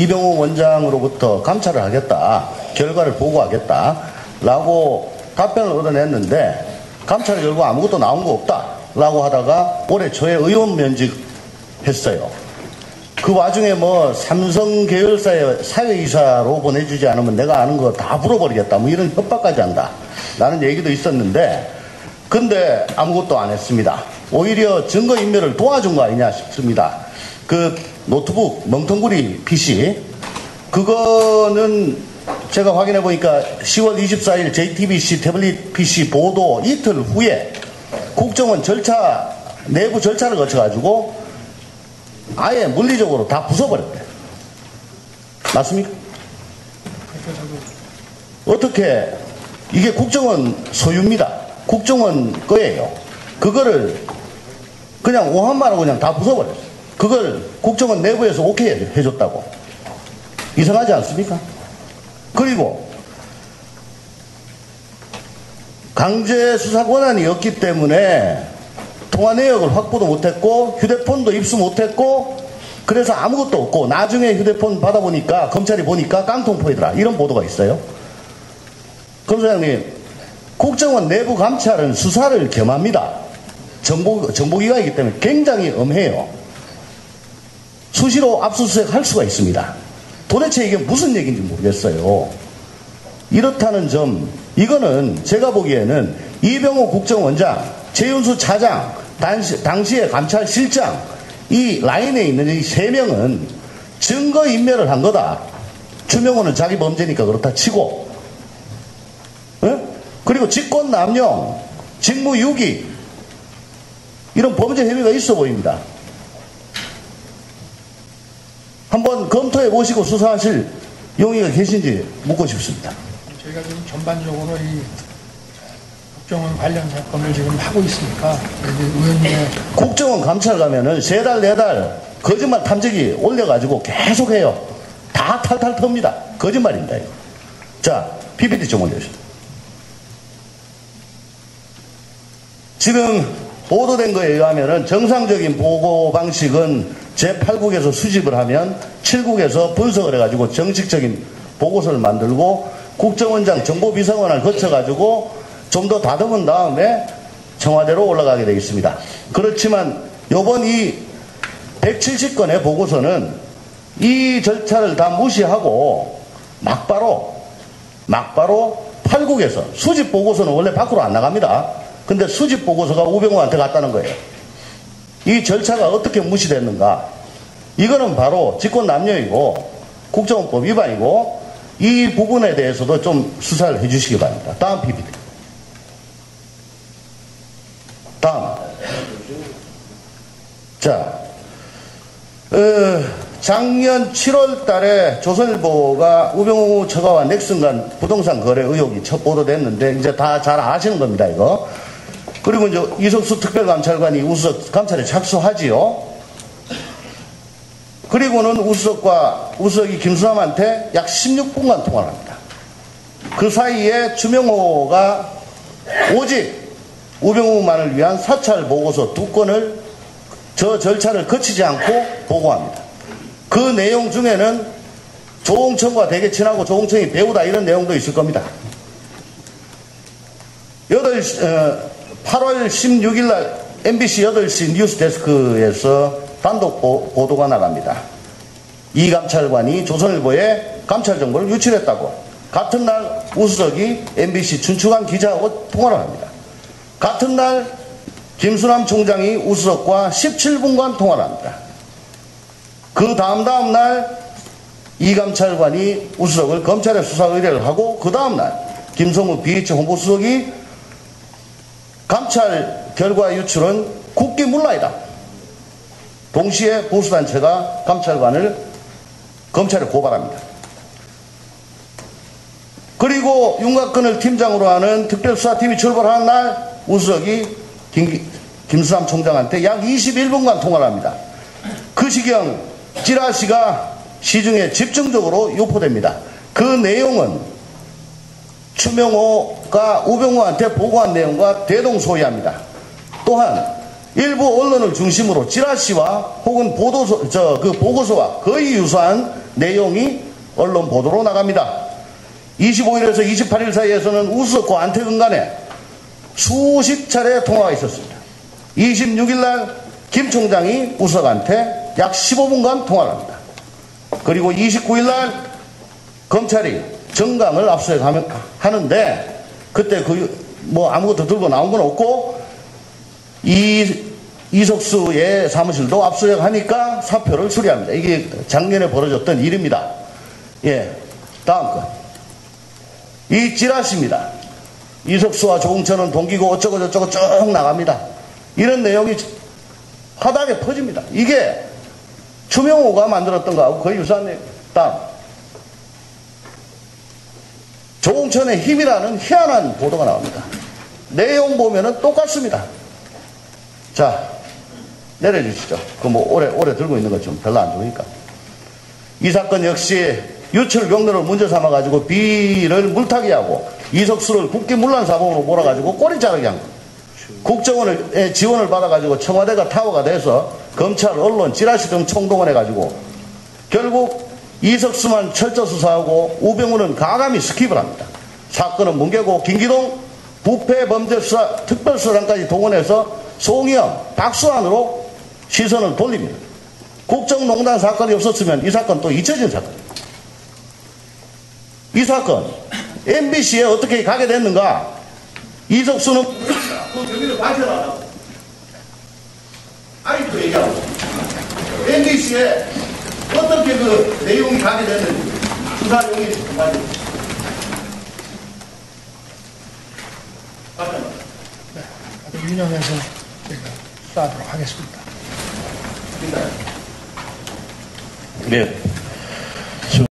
이병호 원장으로부터 감찰을 하겠다, 결과를 보고하겠다라고 답변을 얻어냈는데 감찰 결과 아무것도 나온 거 없다라고 하다가 올해 초에 의원 면직했어요. 그 와중에 뭐 삼성 계열사의 사회이사로 보내주지 않으면 내가 아는 거 다 불어버리겠다, 뭐 이런 협박까지 한다 라는 얘기도 있었는데, 근데 아무것도 안 했습니다. 오히려 증거인멸을 도와준 거 아니냐 싶습니다. 그 노트북 멍텅구리 PC, 그거는 제가 확인해 보니까 10월 24일 JTBC 태블릿 PC 보도 이틀 후에 국정원 절차, 내부 절차를 거쳐가지고 아예 물리적으로 다 부숴버렸대요. 맞습니까? 어떻게, 이게 국정원 소유입니다. 국정원 거예요. 그거를 그냥 오한마로 그냥 다 부숴버렸어요. 그걸 국정원 내부에서 오케이 해줬다고. 이상하지 않습니까? 그리고 강제 수사 권한이 없기 때문에 통화 내역을 확보도 못했고 휴대폰도 입수 못했고, 그래서 아무것도 없고 나중에 휴대폰 받아보니까 검찰이 보니까 깡통포이더라, 이런 보도가 있어요. 검사장님, 국정원 내부 감찰은 수사를 겸합니다. 정보기관이기 때문에 굉장히 엄해요. 수시로 압수수색 할 수가 있습니다. 도대체 이게 무슨 얘기인지 모르겠어요. 이렇다는 점, 이거는 제가 보기에는 이병호 국정원장, 최윤수 차장, 당시의 감찰실장, 이 라인에 있는 이 세 명은 증거인멸을 한 거다. 추명호는 자기 범죄니까 그렇다 치고, 그리고 직권남용, 직무유기, 이런 범죄 혐의가 있어 보입니다. 한번 검토해 보시고 수사하실 용의가 계신지 묻고 싶습니다. 저희가 지금 전반적으로 이 국정원 관련 사건을 지금 하고 있으니까 의원님의 국정원 감찰 가면은 3달, 4달 거짓말 탐지기 올려가지고 계속 해요. 다 탈탈 텁니다. 거짓말입니다. 이거. 자, PPT 좀 올려주세요. 지금 보도된 거에 의하면은 정상적인 보고 방식은 제8국에서 수집을 하면 7국에서 분석을 해가지고 정식적인 보고서를 만들고 국정원장 정보비서관을 거쳐가지고 좀 더 다듬은 다음에 청와대로 올라가게 되어 있습니다. 그렇지만 요번 이 170건의 보고서는 이 절차를 다 무시하고 막바로 8국에서 수집 보고서는 원래 밖으로 안 나갑니다. 근데 수집 보고서가 우병우한테 갔다는 거예요. 이 절차가 어떻게 무시됐는가? 이거는 바로 직권남용이고 국정원법 위반이고, 이 부분에 대해서도 좀 수사를 해 주시기 바랍니다. 다음 PPT. 다음. 자, 작년 7월 달에 조선일보가 우병우 처가와 넥슨 간 부동산 거래 의혹이 첫 보도됐는데, 이제 다 잘 아시는 겁니다, 이거. 그리고 이제 이석수 특별감찰관이 우수석 감찰에 착수하지요. 그리고는 우수석이 김수남한테 약 16분간 통화를 합니다. 그 사이에 추명호가 오직 우병우만을 위한 사찰 보고서 2건을 저 절차를 거치지 않고 보고합니다. 그 내용 중에는 조홍천과 되게 친하고 조홍천이 배우다, 이런 내용도 있을 겁니다. 8월 16일 날 MBC 8시 뉴스데스크에서 단독 보도가 나갑니다. 이 감찰관이 조선일보에 감찰 정보를 유출했다고. 같은 날 우수석이 MBC 춘추관 기자하고 통화를 합니다. 같은 날 김수남 총장이 우수석과 17분간 통화를 합니다. 그 다음 날 이 감찰관이 우수석을 검찰에 수사 의뢰를 하고, 그 다음 날 김성우 BH 홍보수석이 감찰 결과 유출은 국기문란이다. 동시에 보수단체가 감찰관을 검찰에 고발합니다. 그리고 윤곽근을 팀장으로 하는 특별수사팀이 출발하는 날 우수석이 김수남 총장한테 약 21분간 통화를 합니다. 그 시경 찌라시가 시중에 집중적으로 유포됩니다. 그 내용은 추명호가 우병우한테 보고한 내용과 대동소이합니다. 또한 일부 언론을 중심으로 찌라시와 혹은 보고서와 거의 유사한 내용이 언론 보도로 나갑니다. 25일에서 28일 사이에서는 우수석과 안태근 간에 수십 차례 통화가 있었습니다. 26일 날 김 총장이 우수석한테 약 15분간 통화를 합니다. 그리고 29일 날 검찰이 정강을 압수하는데 그때 뭐 아무것도 들고 나온 건 없고 이석수의 사무실도 압수하니까 사표를 수리합니다. 이게 작년에 벌어졌던 일입니다. 예, 다음 건. 이 찌라시입니다. 이석수와 조응천은 동기고 어쩌고 저쩌고 쭉 나갑니다. 이런 내용이 바닥에 퍼집니다. 이게 추명호가 만들었던 거하고 거의 유사한 내용. 다음. 조응천의 힘이라는 희한한 보도가 나옵니다. 내용 보면은 똑같습니다. 자, 내려주시죠. 그 뭐 오래 들고 있는 것 좀 별로 안 좋으니까. 이 사건 역시 유출 경로를 문제 삼아가지고 비를 물타기 하고 이석수를 국기문란사범으로 몰아가지고 꼬리 자르게 한 겁니다. 국정원의 지원을 받아가지고 청와대가 타워가 돼서 검찰, 언론, 찌라시 등 총동원해가지고 결국 이석수만 철저 수사하고 우병우는 가감히 스킵을 합니다. 사건은 뭉개고 김기동 부패범죄수사 특별수사단까지 동원해서 송희영, 박수환으로 시선을 돌립니다. 국정농단 사건이 없었으면 이 사건 또 잊혀진 사건입니다. 이 사건 MBC에 어떻게 가게 됐는가? 이석수는 그 경위를 발표하라고 아직도 얘기하고 MBC에 어떻게 그 내용이 가게 됐는지 수사 내용이 가지고 네, 아주 유념해서 저희가 수사하도록 하겠습니다. 네.